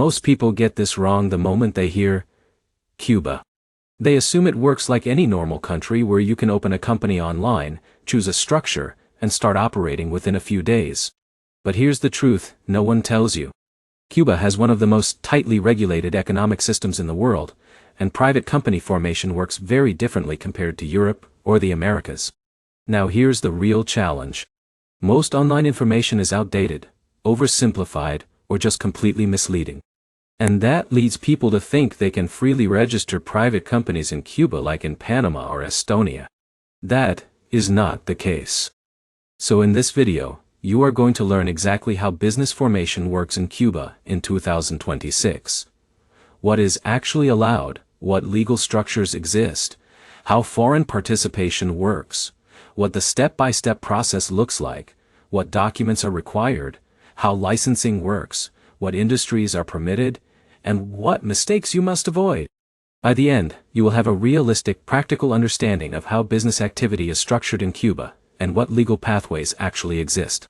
most people get this wrong the moment they hear Cuba. They assume it works like any normal country where you can open a company online, choose a structure, and start operating within a few days. But here's the truth no one tells you. Cuba has one of the most tightly regulated economic systems in the world, and private company formation works very differently compared to Europe or the Americas. Now here's the real challenge. Most online information is outdated, oversimplified, or just completely misleading. And that leads people to think they can freely register private companies in Cuba like in Panama or Estonia. That is not the case. So in this video, you are going to learn exactly how business formation works in Cuba in 2026. What is actually allowed, what legal structures exist, how foreign participation works, what the step-by-step process looks like, what documents are required, how licensing works, what industries are permitted, and what mistakes you must avoid. By the end, you will have a realistic, practical understanding of how business activity is structured in Cuba, and what legal pathways actually exist.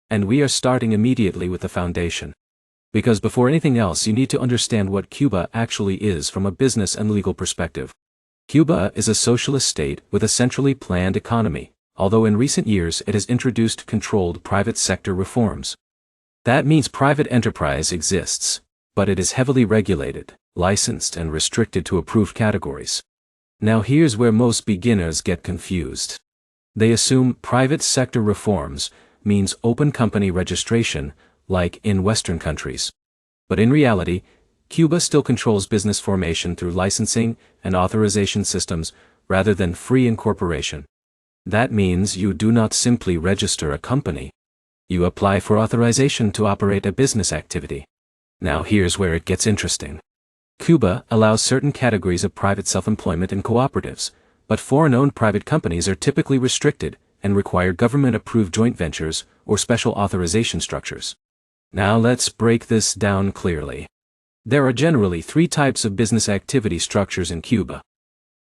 And we are starting immediately with the foundation. Because before anything else you need to understand what Cuba actually is from a business and legal perspective. Cuba is a socialist state with a centrally planned economy, although in recent years it has introduced controlled private sector reforms. That means private enterprise exists, but it is heavily regulated, licensed and restricted to approved categories. Now here's where most beginners get confused. They assume private sector reforms means open company registration, like in Western countries. But in reality, Cuba still controls business formation through licensing and authorization systems rather than free incorporation. That means you do not simply register a company. You apply for authorization to operate a business activity. Now here's where it gets interesting. Cuba allows certain categories of private self-employment and cooperatives, but foreign-owned private companies are typically restricted and require government-approved joint ventures or special authorization structures. Now let's break this down clearly. There are generally three types of business activity structures in Cuba.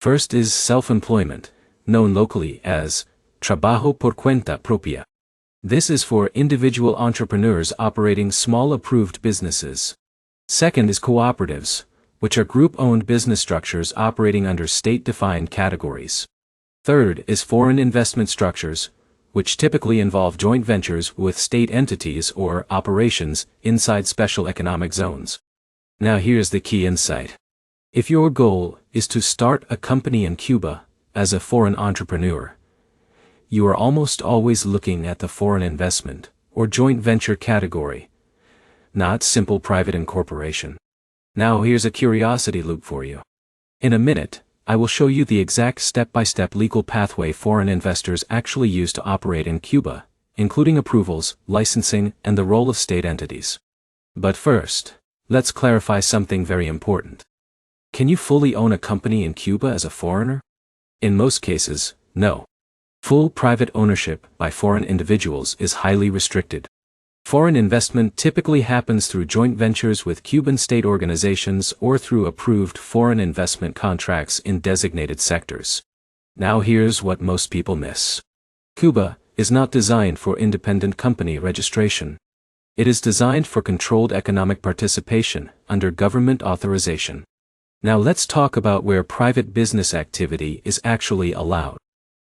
First is self-employment, known locally as trabajo por cuenta propia. This is for individual entrepreneurs operating small approved businesses. Second is cooperatives, which are group-owned business structures operating under state-defined categories. Third is foreign investment structures, which typically involve joint ventures with state entities or operations inside special economic zones. Now here's the key insight. If your goal is to start a company in Cuba as a foreign entrepreneur, you are almost always looking at the foreign investment or joint venture category, not simple private incorporation. Now here's a curiosity loop for you. In a minute, I will show you the exact step-by-step legal pathway foreign investors actually use to operate in Cuba, including approvals, licensing, and the role of state entities. But first, let's clarify something very important. Can you fully own a company in Cuba as a foreigner? In most cases, no. Full private ownership by foreign individuals is highly restricted. Foreign investment typically happens through joint ventures with Cuban state organizations or through approved foreign investment contracts in designated sectors. Now here's what most people miss. Cuba is not designed for independent company registration. It is designed for controlled economic participation under government authorization. Now let's talk about where private business activity is actually allowed.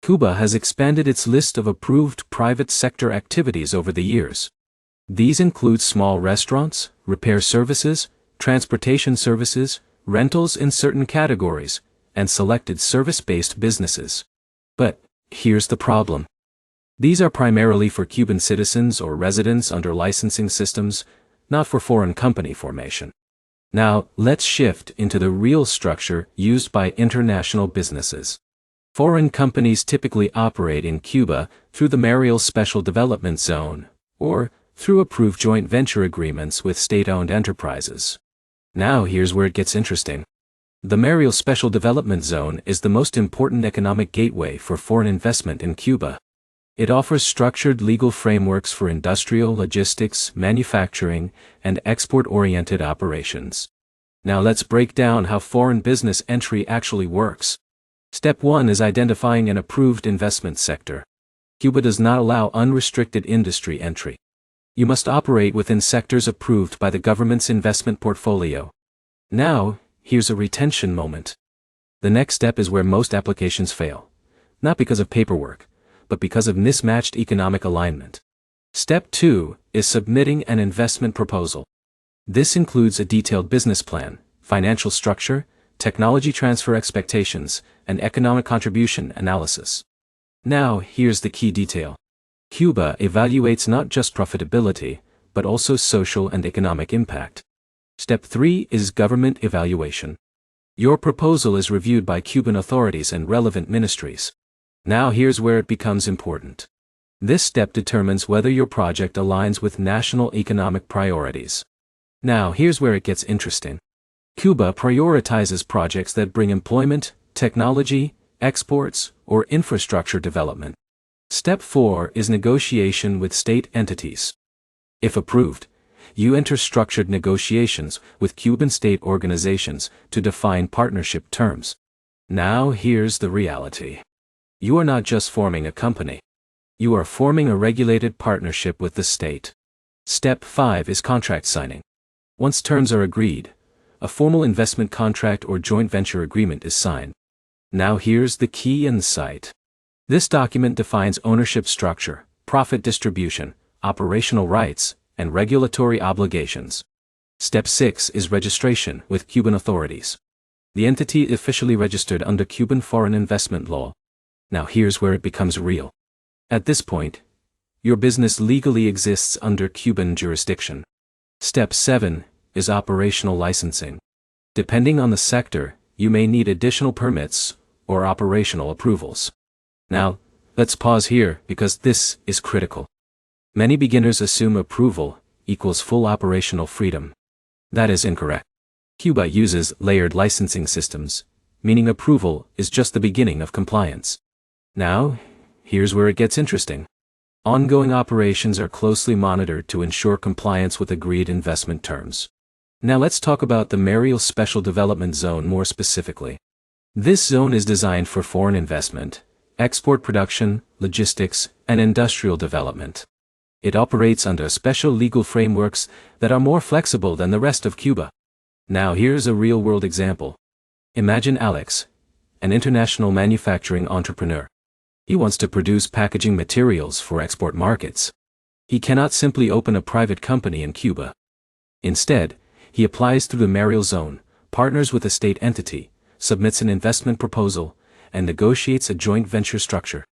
Cuba has expanded its list of approved private sector activities over the years. These include small restaurants, repair services, transportation services, rentals in certain categories, and selected service-based businesses. But here's the problem. These are primarily for Cuban citizens or residents under licensing systems, not for foreign company formation. Now, let's shift into the real structure used by international businesses. Foreign companies typically operate in Cuba through the Mariel Special Development Zone, or through approved joint venture agreements with state-owned enterprises. Now here's where it gets interesting. The Mariel Special Development Zone is the most important economic gateway for foreign investment in Cuba. It offers structured legal frameworks for industrial, logistics, manufacturing, and export-oriented operations. Now let's break down how foreign business entry actually works. Step 1 is identifying an approved investment sector. Cuba does not allow unrestricted industry entry. You must operate within sectors approved by the government's investment portfolio. Now, here's a retention moment. The next step is where most applications fail. Not because of paperwork, but because of mismatched economic alignment. Step 2 is submitting an investment proposal. This includes a detailed business plan, financial structure, technology transfer expectations, and economic contribution analysis. Now, here's the key detail. Cuba evaluates not just profitability, but also social and economic impact. Step 3 is government evaluation. Your proposal is reviewed by Cuban authorities and relevant ministries. Now here's where it becomes important. This step determines whether your project aligns with national economic priorities. Now here's where it gets interesting. Cuba prioritizes projects that bring employment, technology, exports, or infrastructure development. Step 4 is negotiation with state entities. If approved, you enter structured negotiations with Cuban state organizations to define partnership terms. Now here's the reality. You are not just forming a company. You are forming a regulated partnership with the state. Step 5 is contract signing. Once terms are agreed, a formal investment contract or joint venture agreement is signed. Now here's the key insight. This document defines ownership structure, profit distribution, operational rights, and regulatory obligations. Step 6 is registration with Cuban authorities. The entity officially registered under Cuban foreign investment law. Now here's where it becomes real. At this point, your business legally exists under Cuban jurisdiction. Step 7 is operational licensing. Depending on the sector, you may need additional permits or operational approvals. Now, let's pause here because this is critical. Many beginners assume approval equals full operational freedom. That is incorrect. Cuba uses layered licensing systems, meaning approval is just the beginning of compliance. Now, here's where it gets interesting. Ongoing operations are closely monitored to ensure compliance with agreed investment terms. Now let's talk about the Mariel Special Development Zone more specifically. This zone is designed for foreign investment, export production, logistics, and industrial development. It operates under special legal frameworks that are more flexible than the rest of Cuba. Now here's a real-world example. Imagine Alex, an international manufacturing entrepreneur. He wants to produce packaging materials for export markets. He cannot simply open a private company in Cuba. Instead, he applies through the Mariel Zone, partners with a state entity, submits an investment proposal, and negotiates a joint venture structure.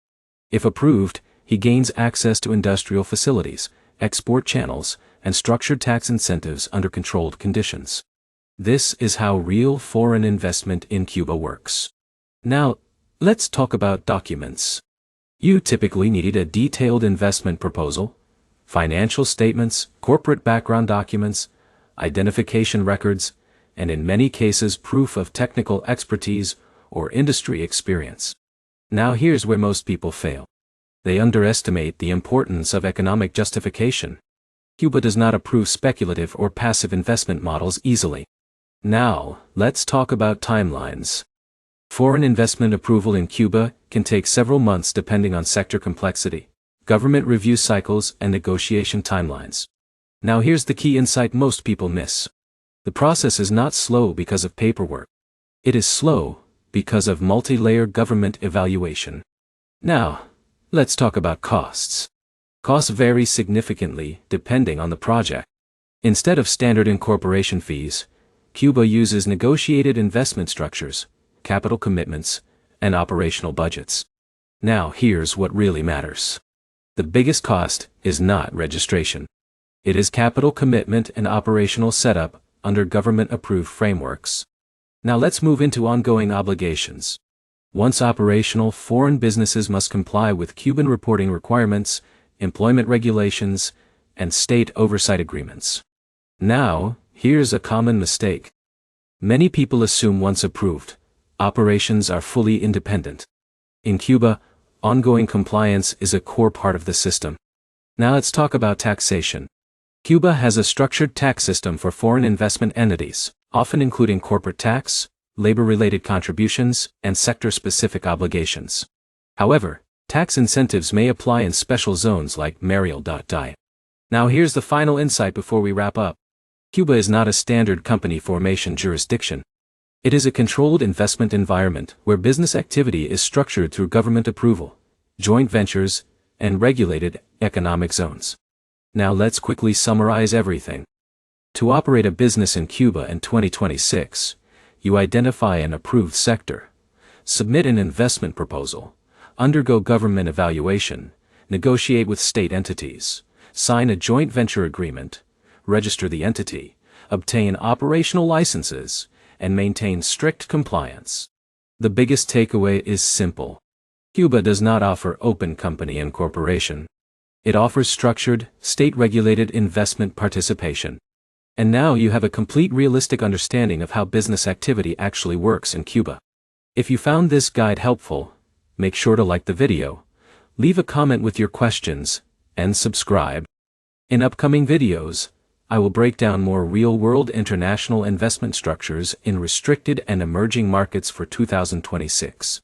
If approved, he gains access to industrial facilities, export channels, and structured tax incentives under controlled conditions. This is how real foreign investment in Cuba works. Now, let's talk about documents. You typically need a detailed investment proposal, financial statements, corporate background documents, identification records, and in many cases proof of technical expertise or industry experience. Now here's where most people fail. They underestimate the importance of economic justification. Cuba does not approve speculative or passive investment models easily. Now, let's talk about timelines. Foreign investment approval in Cuba can take several months depending on sector complexity, government review cycles, and negotiation timelines. Now here's the key insight most people miss. The process is not slow because of paperwork. It is slow because of multi-layer government evaluation. Now, let's talk about costs. Costs vary significantly depending on the project. Instead of standard incorporation fees, Cuba uses negotiated investment structures, capital commitments, and operational budgets. Now here's what really matters. The biggest cost is not registration. It is capital commitment and operational setup under government-approved frameworks. Now let's move into ongoing obligations. Once operational, foreign businesses must comply with Cuban reporting requirements, employment regulations, and state oversight agreements. Now, here's a common mistake. Many people assume once approved, operations are fully independent. In Cuba, ongoing compliance is a core part of the system. Now let's talk about taxation. Cuba has a structured tax system for foreign investment entities, often including corporate tax, labor-related contributions, and sector-specific obligations. However, tax incentives may apply in special zones like Mariel.di. Now here's the final insight before we wrap up. Cuba is not a standard company formation jurisdiction. It is a controlled investment environment where business activity is structured through government approval, joint ventures, and regulated economic zones. Now let's quickly summarize everything. To operate a business in Cuba in 2026, you identify an approved sector, submit an investment proposal, undergo government evaluation, negotiate with state entities, sign a joint venture agreement, register the entity, obtain operational licenses, and maintain strict compliance. The biggest takeaway is simple. Cuba does not offer open company incorporation. It offers structured, state-regulated investment participation. And now you have a complete realistic understanding of how business activity actually works in Cuba. If you found this guide helpful, make sure to like the video, leave a comment with your questions, and subscribe. In upcoming videos, I will break down more real-world international investment structures in restricted and emerging markets for 2026.